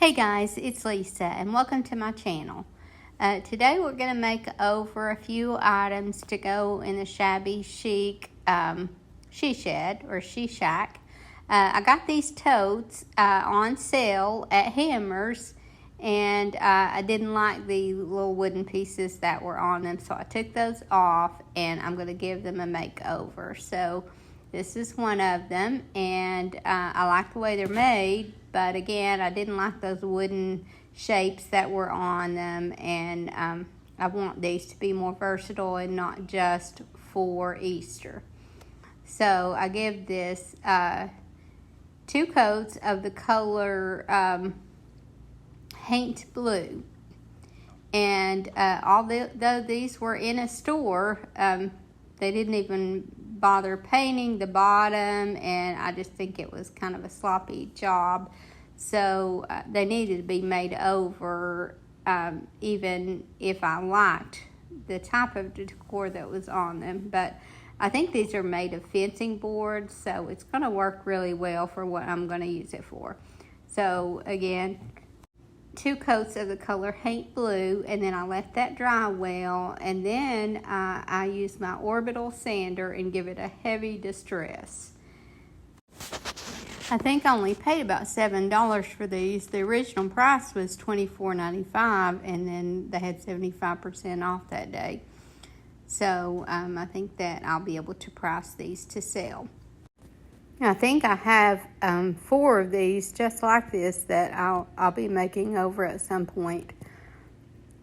Hey guys, it's Lisa and welcome to my channel. Today we're going to make over a few items to go in the shabby chic she shed or she shack. I got these totes on sale at Hammers, and I didn't like the little wooden pieces that were on them, so I took those off and I'm going to give them a makeover. So this is one of them, and I like the way they're made, but again, I didn't like those wooden shapes that were on them, and I want these to be more versatile and not just for Easter. So I give this 2 coats of the color Paint Blue. And though these were in a store, they didn't even bother painting the bottom, and I just think it was kind of a sloppy job. So they needed to be made over, even if I liked the type of decor that was on them. But I think these are made of fencing boards, so it's going to work really well for what I'm going to use it for. So again, 2 coats of the color Paint Blue, and then I let that dry well, and then I use my orbital sander and give it a heavy distress. I think I only paid about $7 for these. The original price was $24.95, and then they had 75% off that day. So I think that I'll be able to price these to sell. I think I have 4 of these just like this that I'll be making over at some point.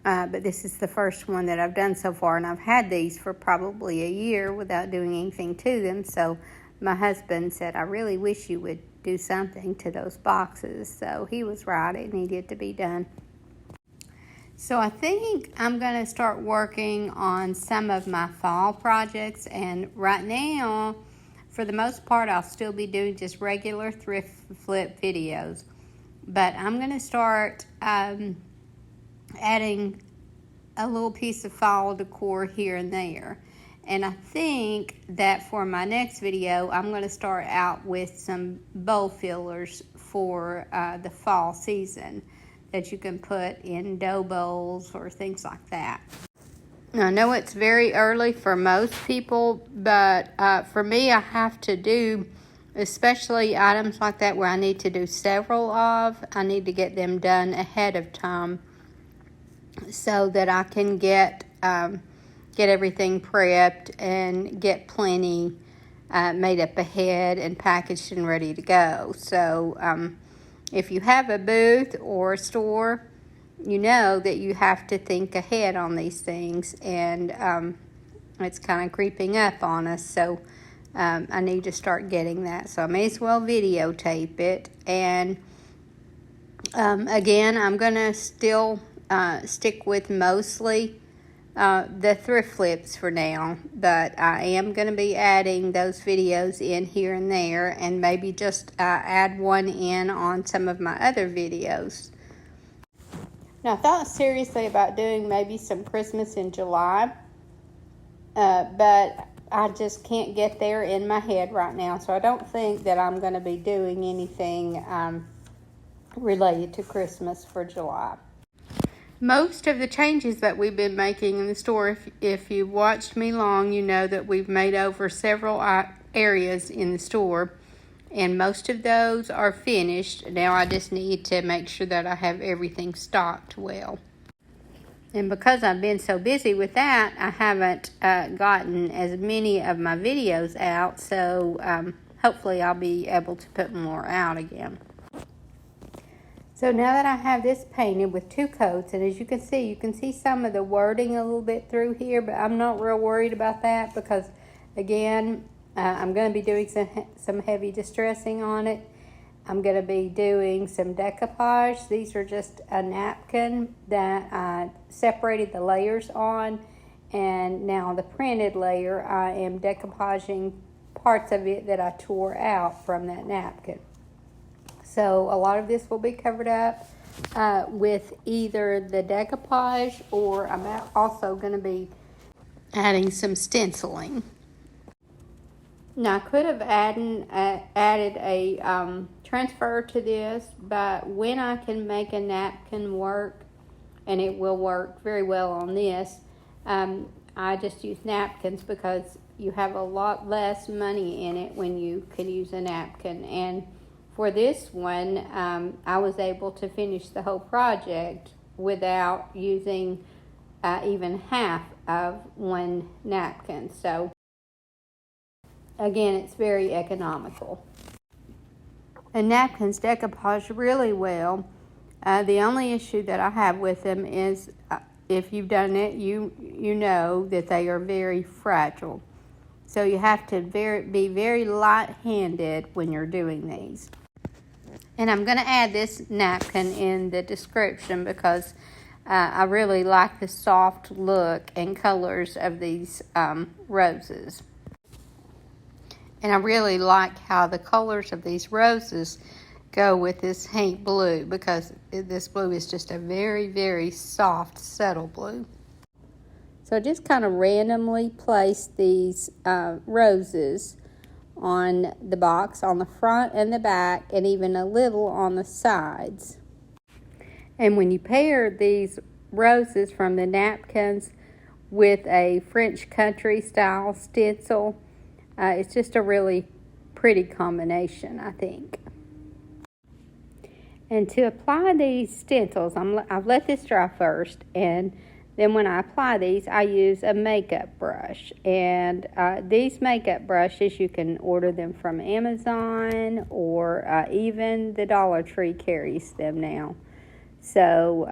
But this is the first one that I've done so far, and I've had these for probably a year without doing anything to them. So my husband said, I really wish you would do something to those boxes. So he was right, it needed to be done. So I think I'm going to start working on some of my fall projects, and right now, for the most part, I'll still be doing just regular thrift flip videos. But I'm going to start adding a little piece of fall decor here and there. And I think that for my next video, I'm going to start out with some bowl fillers for the fall season that you can put in dough bowls or things like that. I know it's very early for most people, but for me, I have to do, especially items like that where I need to do several of, I need to get them done ahead of time so that I can get everything prepped and get plenty made up ahead and packaged and ready to go. So if you have a booth or a store, you know that you have to think ahead on these things, and it's kind of creeping up on us, so I need to start getting that. So I may as well videotape it, and again, I'm going to still stick with mostly the thrift flips for now, but I am going to be adding those videos in here and there, and maybe just add one in on some of my other videos. Now, I thought seriously about doing maybe some Christmas in July, but I just can't get there in my head right now, so I don't think that I'm going to be doing anything related to Christmas for July. Most of the changes that we've been making in the store, if you've watched me long, you know that we've made over several areas in the store, and most of those are finished. Now I just need to make sure that I have everything stocked well. And because I've been so busy with that, I haven't gotten as many of my videos out, so hopefully I'll be able to put more out again. So now that I have this painted with 2 coats, and as you can see some of the wording a little bit through here, but I'm not real worried about that because, again, I'm going to be doing some heavy distressing on it. I'm going to be doing some decoupage. These are just a napkin that I separated the layers on, and now the printed layer, I am decoupaging parts of it that I tore out from that napkin. So a lot of this will be covered up with either the decoupage, or I'm also going to be adding some stenciling. Now I could have added a transfer to this, but when I can make a napkin work, and it will work very well on this, I just use napkins because you have a lot less money in it when you can use a napkin. And for this one, I was able to finish the whole project without using even half of one napkin. So again, it's very economical. And napkins decoupage really well. The only issue that I have with them is if you've done it, you know that they are very fragile. So you have to be very light-handed when you're doing these. And I'm going to add this napkin in the description because I really like the soft look and colors of these roses. And I really like how the colors of these roses go with this paint blue, because this blue is just a very, very soft, subtle blue. So just kind of randomly place these roses on the box, on the front and the back, and even a little on the sides. And when you pair these roses from the napkins with a French country style stencil, it's just a really pretty combination, I think. And to apply these stencils, I've let this dry first, and then when I apply these, I use a makeup brush. And these makeup brushes, you can order them from Amazon, or even the Dollar Tree carries them now. So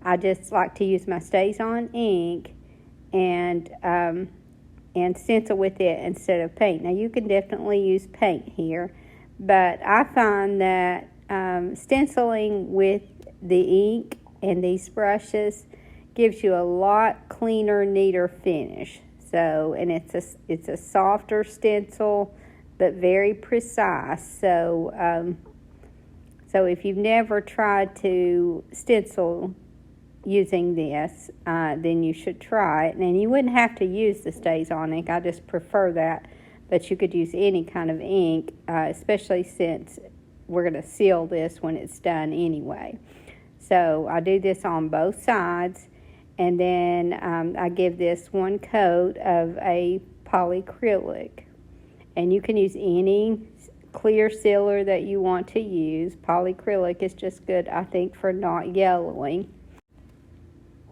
I just like to use my Stays On ink and stencil with it instead of paint. Now you can definitely use paint here, but I find that stenciling with the ink and these brushes gives you a lot cleaner, neater finish. So, and it's a softer stencil, but very precise. So, so if you've never tried to stencil using this, then you should try it. And you wouldn't have to use the Stays On ink. I just prefer that, but you could use any kind of ink, especially since we're going to seal this when it's done anyway. So I do this on both sides, and then I give this one coat of a polyacrylic. And you can use any clear sealer that you want to use. Polyacrylic is just good, I think, for not yellowing.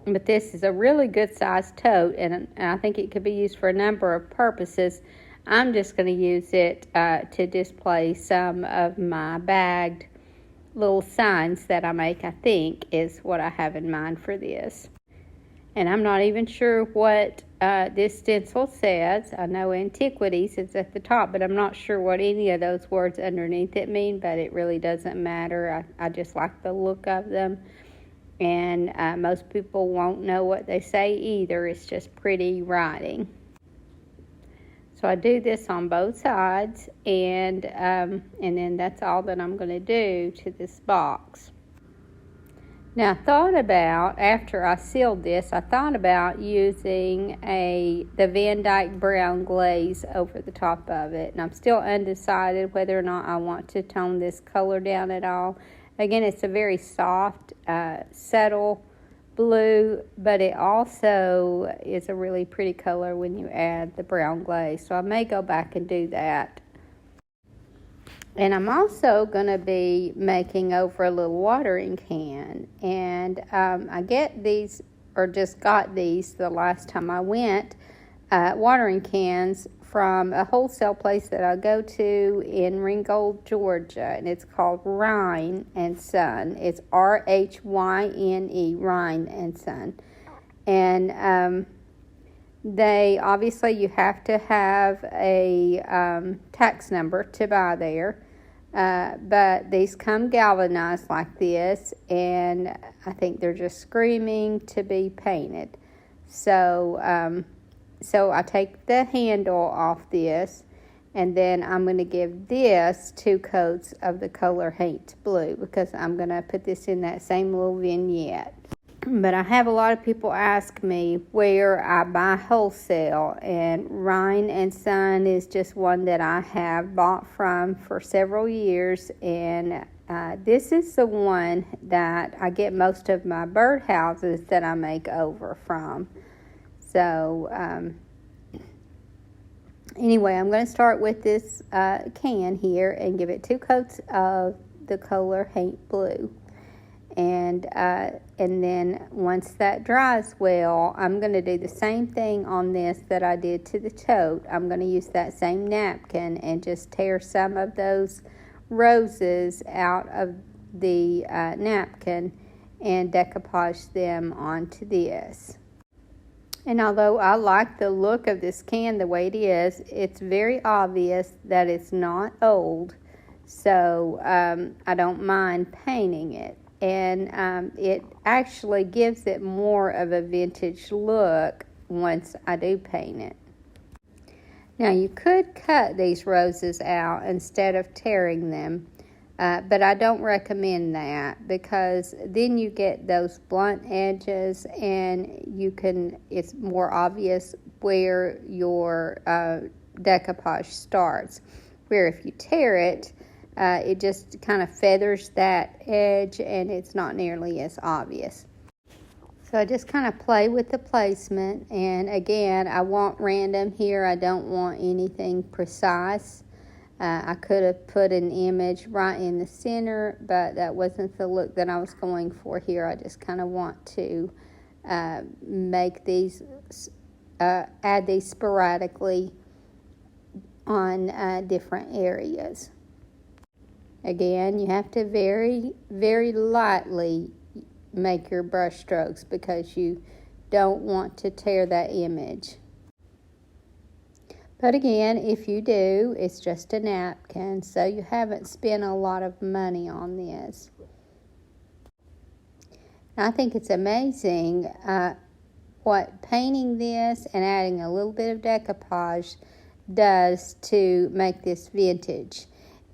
But this is a really good sized tote, and I think it could be used for a number of purposes. I'm just going to use it to display some of my bagged little signs that I make, I think, is what I have in mind for this. And I'm not even sure what this stencil says. I know antiquities is at the top, but I'm not sure what any of those words underneath it mean, but it really doesn't matter. I just like the look of them. And most people won't know what they say either. It's just pretty writing. So I do this on both sides, and then that's all that I'm going to do to this box. Now, I thought about, after I sealed this, I thought about using the Van Dyke brown glaze over the top of it. And I'm still undecided whether or not I want to tone this color down at all. Again, it's a very soft, subtle blue, but it also is a really pretty color when you add the brown glaze. So I may go back and do that. And I'm also going to be making over a little watering can. And I get these, or just got these the last time I went, watering cans from a wholesale place that I go to in Ringgold, Georgia. And it's called Rhine and Son. It's R-H-Y-N-E, Rhine and Son. And they, obviously, you have to have a tax number to buy there. But these come galvanized like this, and I think they're just screaming to be painted. So, so I take the handle off this, and then I'm going to give this 2 coats of the color Haint Blue, because I'm going to put this in that same little vignette. But I have a lot of people ask me where I buy wholesale, and Ryan & Son is just one that I have bought from for several years, and this is the one that I get most of my birdhouses that I make over from. So anyway, I'm going to start with this can here and give it 2 coats of the color Haint Blue. And then once that dries well, I'm going to do the same thing on this that I did to the tote. I'm going to use that same napkin and just tear some of those roses out of the napkin and decoupage them onto this. And although I like the look of this can the way it is, it's very obvious that it's not old. So I don't mind painting it. And it actually gives it more of a vintage look once I do paint it. Now you could cut these roses out instead of tearing them, but I don't recommend that because then you get those blunt edges and it's more obvious where your decoupage starts. Where if you tear it, it just kind of feathers that edge and it's not nearly as obvious. So I just kind of play with the placement, and again, I want random here. I don't want anything precise. I could have put an image right in the center, but that wasn't the look that I was going for here. I just kind of want to make these, add these sporadically on different areas. Again, you have to very, very lightly make your brush strokes because you don't want to tear that image. But again, if you do, it's just a napkin, so you haven't spent a lot of money on this. I think it's amazing what painting this and adding a little bit of decoupage does to make this vintage.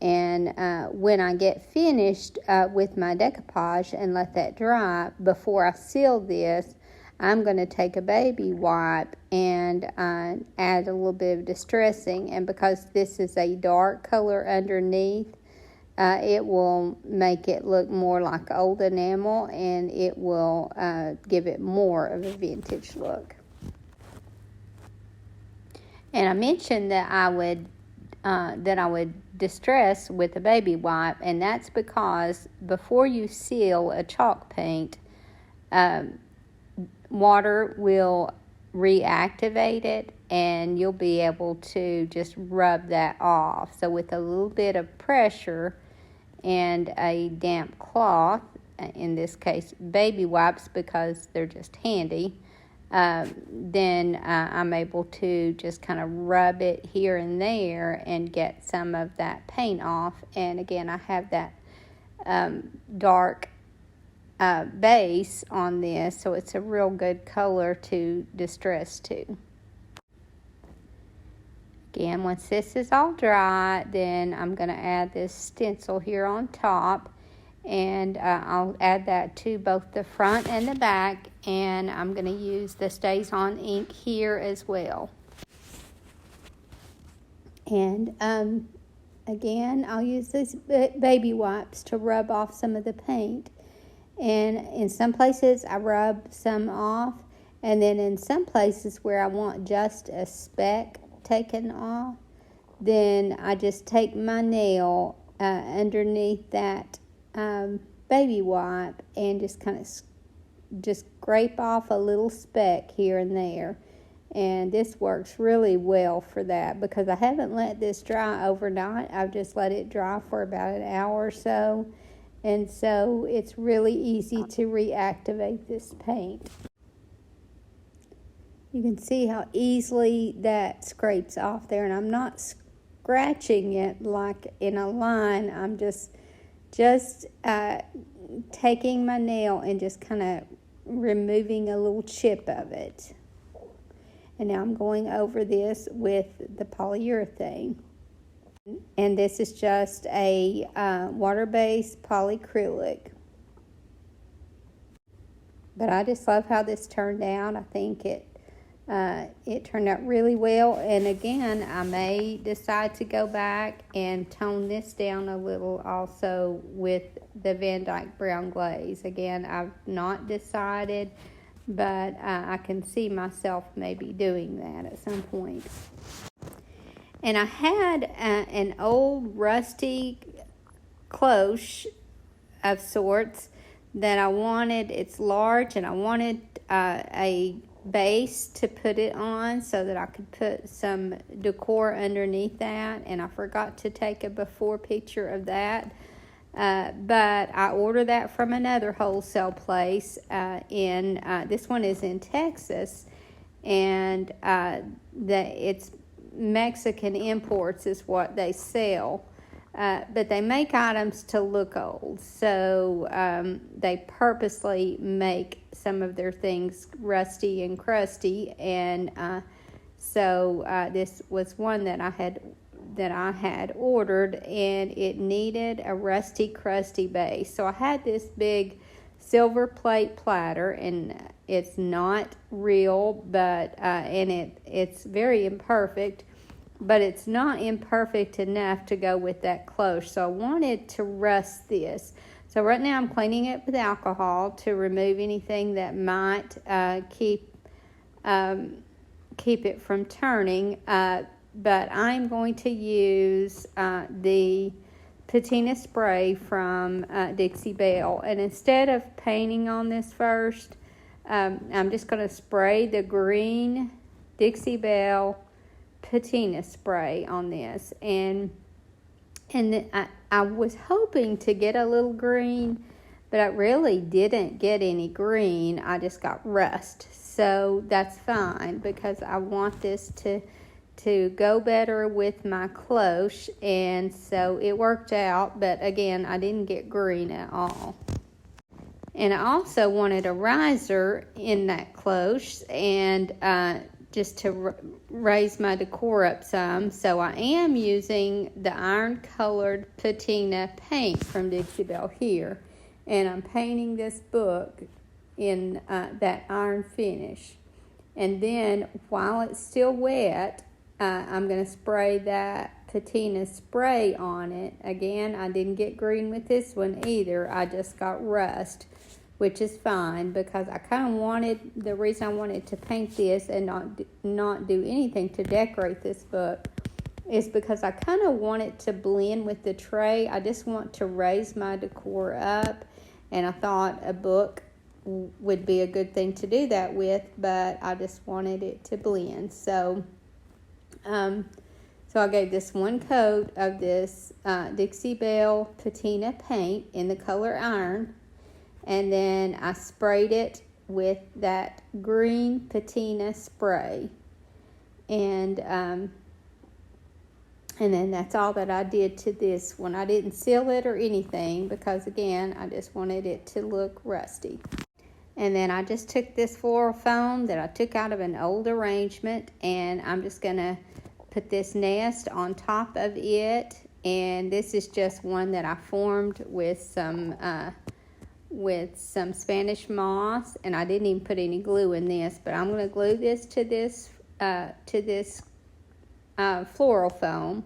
And when I get finished with my decoupage and let that dry, before I seal this, I'm going to take a baby wipe and add a little bit of distressing. And because this is a dark color underneath, it will make it look more like old enamel, and it will give it more of a vintage look. And I mentioned that I would distress with a baby wipe, and that's because before you seal a chalk paint, water will reactivate it and you'll be able to just rub that off. So with a little bit of pressure and a damp cloth, in this case baby wipes because they're just handy, then I'm able to just kind of rub it here and there and get some of that paint off. And again, I have that dark base on this, so it's a real good color to distress to. Again, once this is all dry, then I'm going to add this stencil here on top. And I'll add that to both the front and the back, and I'm going to use the Stays On ink here as well. And again, I'll use these baby wipes to rub off some of the paint. And in some places I rub some off, and then in some places where I want just a speck taken off, then I just take my nail underneath that baby wipe and just kind of just scrape off a little speck here and there. And this works really well for that because I haven't let this dry overnight. I've just let it dry for about an hour or so, and so it's really easy to reactivate this paint. You can see how easily that scrapes off there, and I'm not scratching it like in a line. I'm just taking my nail and just kind of removing a little chip of it. And now I'm going over this with the polyurethane. And this is just a water-based polyacrylic. But I just love how this turned out. I think it turned out really well. And again, I may decide to go back and tone this down a little also with the Van Dyke brown glaze. Again, I've not decided, but I can see myself maybe doing that at some point. And I had an old rusty cloche of sorts that I wanted. It's large, and I wanted a base to put it on so that I could put some decor underneath that, and I forgot to take a before picture of that. But I ordered that from another wholesale place this one is in Texas, and it's Mexican imports is what they sell. But they make items to look old, so they purposely make some of their things rusty and crusty, and so this was one that I had ordered, and it needed a rusty, crusty base. So I had this big silver plate platter, and it's not real, but and it's very imperfect. But it's not imperfect enough to go with that cloche. So I wanted to rust this. So right now I'm cleaning it with alcohol to remove anything that might keep it from turning. But I'm going to use the patina spray from Dixie Belle. And instead of painting on this first, I'm just going to spray the green Dixie Belle patina spray on this, and I was hoping to get a little green, but I really didn't get any green. I just got rust, so that's fine because I want this to go better with my cloche, and so it worked out. But again, I didn't get green at all. And I also wanted a riser in that cloche, and just to raise my decor up some. So I am using the iron colored patina paint from Dixie Belle here, and I'm painting this book in that iron finish. And then while it's still wet, I'm going to spray that patina spray on it. Again, I didn't get green with this one either. I just got rust, which is fine because I kind of wanted, the reason I wanted to paint this and not do anything to decorate this book is because I kind of want it to blend with the tray. I just want to raise my decor up, and I thought a book would be a good thing to do that with, but I just wanted it to blend. So I gave this one coat of this Dixie Belle patina paint in the color iron, and then I sprayed it with that green patina spray, and then that's all that I did to this one. I didn't seal it or anything because, again, I just wanted it to look rusty. And then I just took this floral foam that I took out of an old arrangement, and I'm just going to put this nest on top of it. And this is just one that I formed with some Spanish moss, and I didn't even put any glue in this, but I'm going to glue this to this floral foam,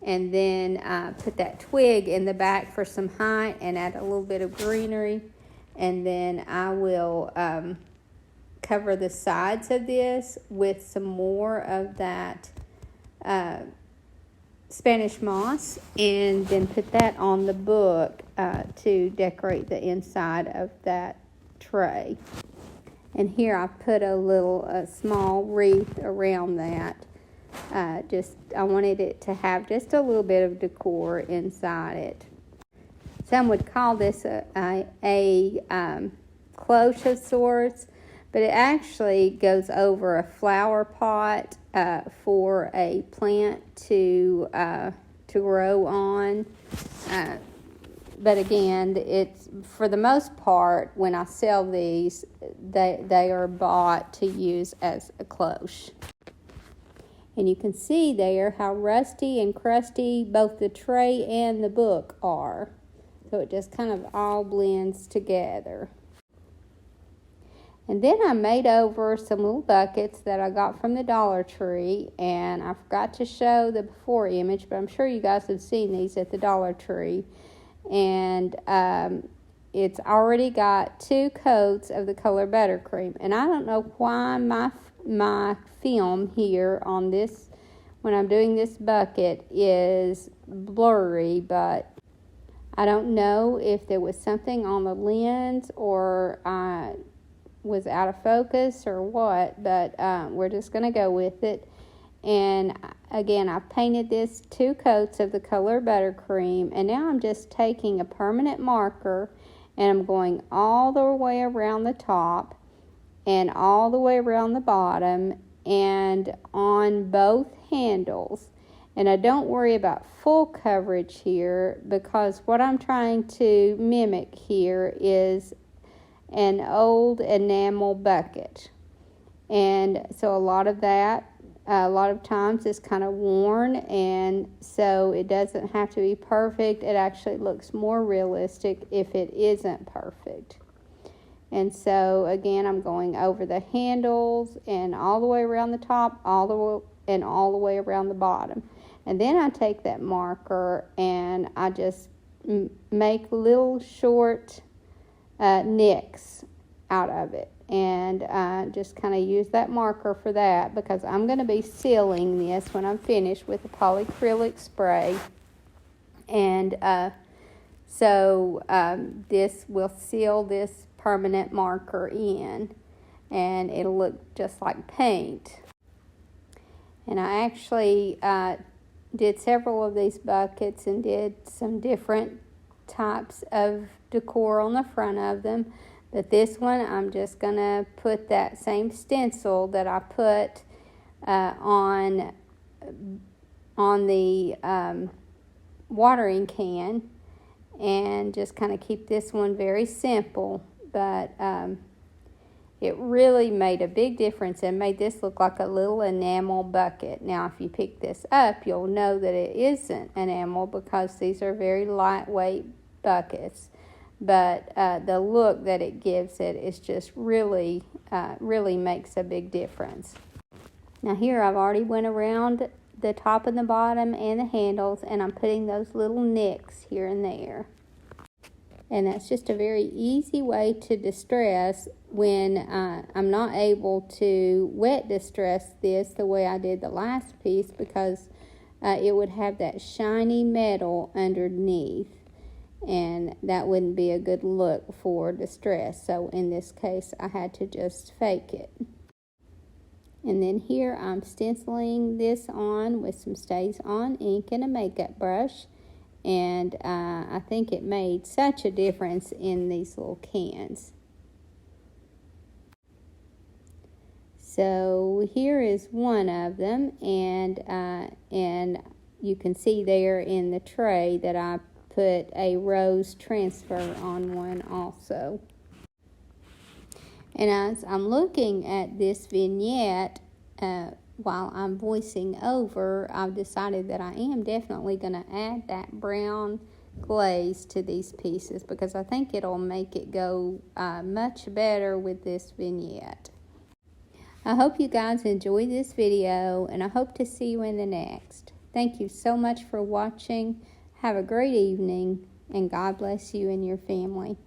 and then put that twig in the back for some height and add a little bit of greenery, and then I will cover the sides of this with some more of that Spanish moss, and then put that on the book to decorate the inside of that tray. And here I put a small wreath around that. I wanted it to have just a little bit of decor inside it. Some would call this a cloche of sorts, but it actually goes over a flower pot for a plant to grow on. But again, it's, for the most part, when I sell these, they are bought to use as a cloche. And you can see there how rusty and crusty both the tray and the book are. So it just kind of all blends together. And then I made over some little buckets that I got from the Dollar Tree, and I forgot to show the before image, but I'm sure you guys have seen these at the Dollar Tree. And it's already got 2 coats of the color buttercream. And I don't know why my film here on this, when I'm doing this bucket, is blurry, but I don't know if there was something on the lens or was out of focus or what, but we're just going to go with it. And again, I've painted this 2 coats of the color buttercream, and now I'm just taking a permanent marker and I'm going all the way around the top and all the way around the bottom and on both handles. And I don't worry about full coverage here, because what I'm trying to mimic here is an old enamel bucket. And so a lot of times it's kind of worn, and so it doesn't have to be perfect. It actually looks more realistic if it isn't perfect. And so again, I'm going over the handles and all the way around the top, all the way around the bottom. And then I take that marker and I just make little short nicks out of it, and just kind of use that marker for that, because I'm going to be sealing this when I'm finished with the polyacrylic spray. And so this will seal this permanent marker in, and it'll look just like paint. And I actually did several of these buckets and did some different types of decor on the front of them. But this one, I'm just going to put that same stencil that I put on the watering can, and just kind of keep this one very simple. But it really made a big difference and made this look like a little enamel bucket. Now, if you pick this up, you'll know that it isn't enamel, because these are very lightweight buckets. But the look that it gives it is just really makes a big difference. Now here I've already went around the top and the bottom and the handles, and I'm putting those little nicks here and there. And that's just a very easy way to distress when I'm not able to wet distress this the way I did the last piece, because it would have that shiny metal underneath, and that wouldn't be a good look for distress. So in this case, I had to just fake it. And then here I'm stenciling this on with some Stays On ink and a makeup brush. And I think it made such a difference in these little cans. So here is one of them, and you can see there in the tray that I put a rose transfer on one also. And as I'm looking at this vignette, while I'm voicing over, I've decided that I am definitely going to add that brown glaze to these pieces, because I think it'll make it go much better with this vignette. I hope you guys enjoyed this video, and I hope to see you in the next. Thank you so much for watching. Have a great evening, and God bless you and your family.